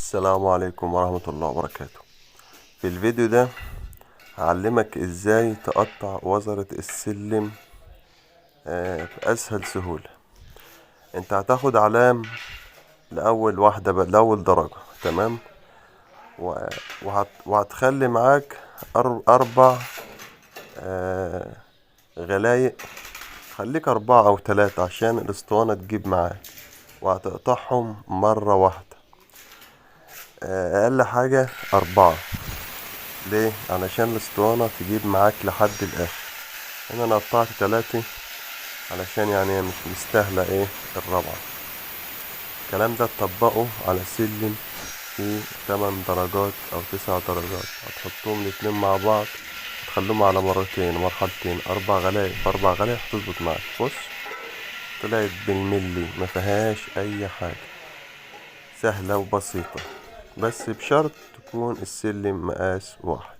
السلام عليكم ورحمة الله وبركاته. في الفيديو ده هعلمك ازاي تقطع وزرة السلم بأسهل سهولة. انت هتاخد علام لأول واحدة بقى لأول درجة، تمام. وهتخلي معاك أربع غلايق. خليك 4 أو 3 عشان الاسطوانة تجيب معاك، وهتقطعهم مرة واحدة. أقل حاجة 4. ليه؟ علشان الاسطوانة تجيب معاك لحد الآخر. هنا أنا قطعت 3 علشان يعني مش مستاهلة الرابعة. الكلام ده تطبقه على سلم فيه 8 درجات أو 9 درجات. هتحطهم الاتنين مع بعض، تخليهم على مرحلتين 4 غلايق في 4 غلايق، هتظبط معاك. بص، طلعت بالملي، مفيهاش أي حاجة، سهلة وبسيطة، بس بشرط تكون السلم مقاس واحد.